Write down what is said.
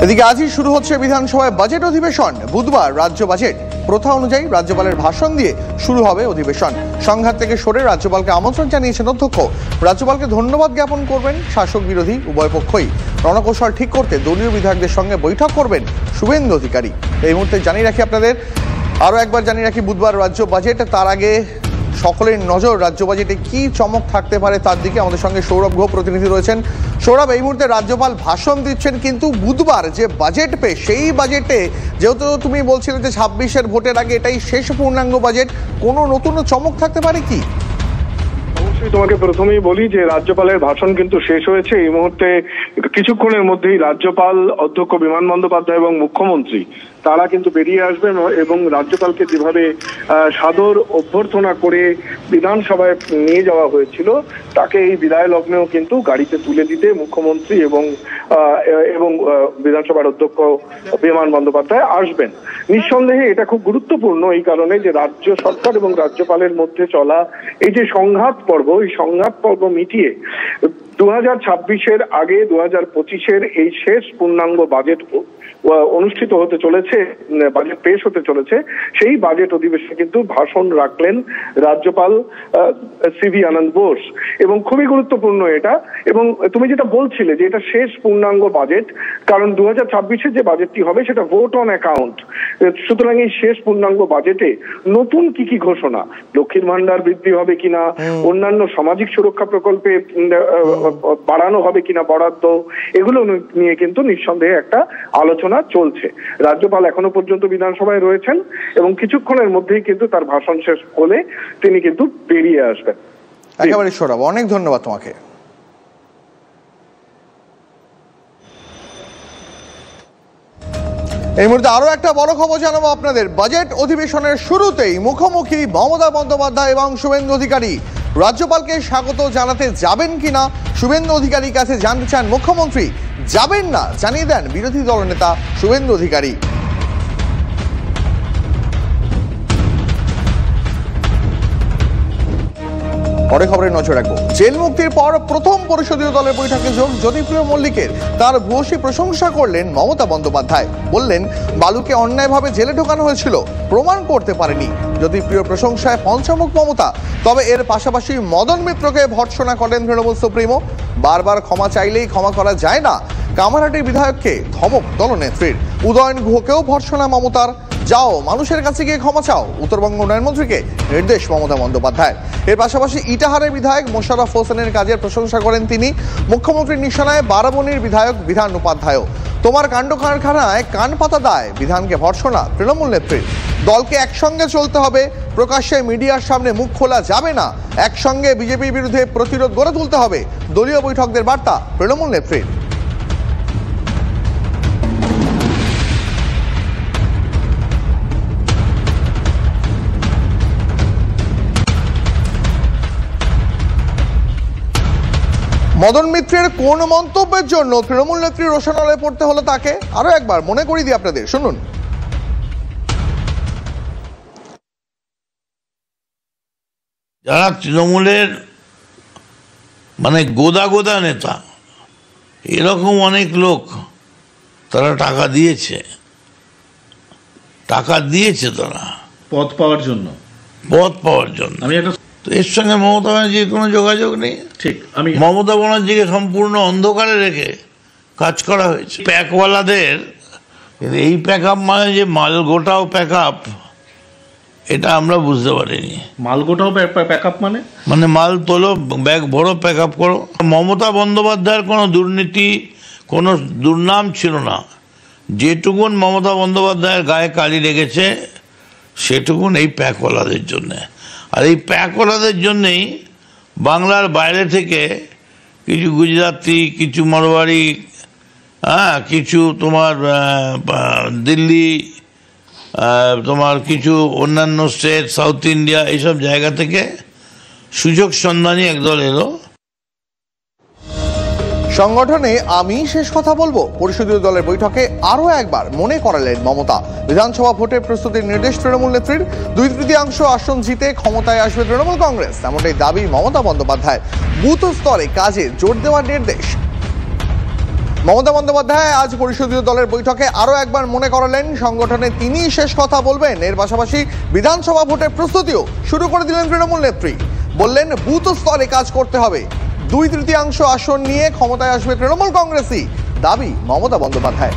এদিকে আজই শুরু হচ্ছে বিধানসভায় বাজেট অধিবেশন। বুধবার রাজ্য বাজেট প্রথা অনুযায়ী রাজ্যপালের ভাষণ দিয়ে শুরু হবে অধিবেশন। সংঘাত থেকে সরে রাজ্যপালকে আমন্ত্রণ জানিয়েছেন অধ্যক্ষ। রাজ্যপালকে ধন্যবাদ জ্ঞাপন করবেন শাসক বিরোধী উভয় পক্ষই। রণকৌশল ঠিক করতে দলীয় বিধায়কদের সঙ্গে বৈঠক করবেন শুভেন্দু অধিকারী। এই মুহূর্তে জানিয়ে রাখি আপনাদের, আরও একবার জানিয়ে রাখি, বুধবার রাজ্য বাজেট। তার আগে সকলের নজর রাজ্য বাজেটে কি চমক থাকতে পারে তার দিকে। আমাদের সঙ্গে সৌরভ ঘোষ প্রতিনিধি রয়েছেন। সৌরভ, এই মুহূর্তে রাজ্যপাল ভাষণ দিচ্ছেন, কিন্তু বুধবার যে বাজেট পেশ, সেই বাজেটে যেহেতু তুমি বলছিলে যে 26-এর ভোটের আগে এটাই শেষ পূর্ণাঙ্গ বাজেট, কোনো নতুন চমক থাকতে পারে কি? অবশ্যই তোমাকে প্রথমেই বলি যে রাজ্যপালের ভাষণ কিন্তু শেষ হয়েছে। এই মুহূর্তে কিছুক্ষণের মধ্যেই রাজ্যপাল, অধ্যক্ষ বিমান বন্দ্যোপাধ্যায় এবং মুখ্যমন্ত্রী তারা কিন্তু বেরিয়ে আসবেন এবং রাজ্যপালকে যেভাবে সাদর অভ্যর্থনা করে বিধানসভায় নিয়ে যাওয়া হয়েছিল তাকে এই বিদায় লগ্নেও কিন্তু গাড়িতে তুলে দিতে মুখ্যমন্ত্রী এবং বিধানসভার অধ্যক্ষ বিমান বন্দ্যোপাধ্যায় আসবেন। নিঃসন্দেহে এটা খুব গুরুত্বপূর্ণ এই কারণে যে রাজ্য সরকার এবং রাজ্যপালের মধ্যে চলা এই যে সংঘাত পর্ব, এই সংঘাত পর্ব মিটিয়ে 2026-এর আগে 2025-এর এই শেষ পূর্ণাঙ্গ বাজেট অনুষ্ঠিত হতে চলেছে, বাজেট পেশ হতে চলেছে। সেই বাজেট অধিবেশনে কিন্তু ভাষণ রাখলেন রাজ্যপাল সিভি আনন্দ বোস এবং খুবই গুরুত্বপূর্ণ এটা। এবং তুমি যেটা বলছিলে যে এটা শেষ পূর্ণাঙ্গ বাজেট, কারণ 2026-এর যে বাজেটটি হবে সেটা ভোট অন অ্যাকাউন্ট। সুতরাং এই শেষ পূর্ণাঙ্গ বাজেটে নতুন কি কি ঘোষণা, লক্ষ্মীর ভান্ডার বৃদ্ধি হবে কিনা, অন্যান্য সামাজিক সুরক্ষা প্রকল্পে বাড়ানো হবে কিনা বরাদ্দ, এগুলো নিয়ে কিন্তু নিঃসন্দেহে একটা আলোচনা চলছে। রাজ্যপাল এখনো পর্যন্ত বিধানসভায় রয়েছেন এবং কিছুক্ষণের মধ্যেই কিন্তু তার ভাষণ শেষ হলে তিনি কিন্তু বেরিয়ে আসবেন। একেবারে সৌরভ, অনেক ধন্যবাদ তোমাকে। এই মুহূর্তে আরো একটা বড় খবর জানাবো আপনাদের। বাজেট অধিবেশনের শুরুতেই মুখোমুখি মমতা বন্দ্যোপাধ্যায় এবং শুভেন্দু অধিকারী। রাজ্যপালকে স্বাগত জানাতে যাবেন কিনা শুভেন্দু অধিকারীর কাছে জানতে চান মুখ্যমন্ত্রী। যাবেন না জানিয়ে দেন বিরোধী দলনেতা শুভেন্দু অধিকারী। পরে খবরে নজর রাখবো। জেল মুক্তির পর প্রথম পরিষদীয় দলের বৈঠকে যোগ জ্যোতিপ্রিয় মল্লিকের। তার ভূয়সী প্রশংসা করলেন মমতা বন্দ্যোপাধ্যায়। বললেন বালুকে অন্যায়ভাবে জেলে ঢোকানো হয়েছিল, প্রমাণ করতে পারেনি। জ্যোতিপ্রিয় প্রশংসায় পঞ্চমুখ মমতা। তবে এর পাশাপাশি মদন মিত্রকে ভর্ৎসনা করেন তৃণমূল সুপ্রিমো। বারবার ক্ষমা চাইলেই ক্ষমা করা যায় না, কামারহাটির বিধায়ককে ধমক দলনেত্রীর। উদয়ন গুহকেও ভর্ৎসনা মমতার। যাও মানুষের কাছে গিয়ে ক্ষমা চাও, উত্তরবঙ্গ উন্নয়ন মন্ত্রীকে নির্দেশ মমতা বন্দ্যোপাধ্যায়। এর পাশাপাশি ইটাহারের বিধায়ক মোশাররফ হোসেনের কাজের প্রশংসা করেন তিনি। মুখ্যমন্ত্রীর নিশানায় বারাবণীর বিধায়ক বিধান উপাধ্যায়। তোমার কাণ্ড কারখানায় কান পাতা দায়, বিধানকে ভর্ৎসনা তৃণমূল নেত্রীর। দলকে একসঙ্গে চলতে হবে, প্রকাশ্যে মিডিয়ার সামনে মুখ খোলা যাবে না। একসঙ্গে বিজেপির বিরুদ্ধে প্রতিরোধ গড়ে তুলতে হবে, দলীয় বৈঠকদের বার্তা তৃণমূল নেত্রীর। মদন মিত্রের কোন মন্তব্যের জন্য তৃণমূল নেত্রী রোষানলে পড়তে হলো তাকে, আরো একবার মনে করিয়ে দিই আপনাদের, শুনুন। যারা তৃণমূলের গোদা গোদা নেতা, এরকম অনেক লোক তারা টাকা দিয়েছে তারা পদ পাওয়ার জন্য। আমি একটা তো এর সঙ্গে মমতা ব্যানার্জির কোনো যোগাযোগ নেই। ঠিক, আমি মমতা ব্যানার্জিকে সম্পূর্ণ অন্ধকারে রেখে কাজ করা হয়েছে। প্যাকওয়ালাদের এই প্যাক আপ মানে যে মাল গোটাও প্যাক আপ, এটা আমরা বুঝতে পারিনি। মাল গোটাও প্যাক আপ মানে মাল তোলো, ব্যাগ ভরো, প্যাক আপ করো। মমতা বন্দ্যোপাধ্যায়ের কোনো দুর্নীতি, কোনো দুর্নাম ছিল না। যেটুকুন মমতা বন্দ্যোপাধ্যায়ের গায়ে কালি লেগেছে সেটুকুন এই প্যাকওয়ালাদের জন্যে। আর এই প্যাকওয়ালাদের জন্যেই বাংলার বাইরে থেকে কিছু গুজরাটি, কিছু মারোয়ারি, কিছু তোমার দিল্লি, তোমার কিছু অন্যান্য স্টেট, সাউথ ইন্ডিয়া, এইসব জায়গা থেকে সুযোগ সন্ধানী একদল এলো। সংগঠনে আমি শেষ কথা বলবো, পরিষদীয় দলের বৈঠকে আরো একবার মনে করালেন মমতা। বিধানসভা ভোটের প্রস্তুতির নির্দেশ তৃণমূল নেত্রীর। 2/3 আসন জিতে ক্ষমতায় আসবে তৃণমূল কংগ্রেস, এমনটাই দাবি মমতা বন্দ্যোপাধ্যায়। বুথ স্তরে কাজে জোর দেওয়ার নির্দেশ। মমতা বন্দ্যোপাধ্যায় আজ পরিষদীয় দলের বৈঠকে আরো একবার মনে করালেন সংগঠনে তিনিই শেষ কথা বলবেন। এর পাশাপাশি বিধানসভা ভোটের প্রস্তুতিও শুরু করে দিলেন তৃণমূল নেত্রী। বললেন বুথ স্তরে কাজ করতে হবে, 2/3 আসন নিয়ে ক্ষমতায় আসবে তৃণমূল কংগ্রেসই, দাবি মমতা বন্দ্যোপাধ্যায়।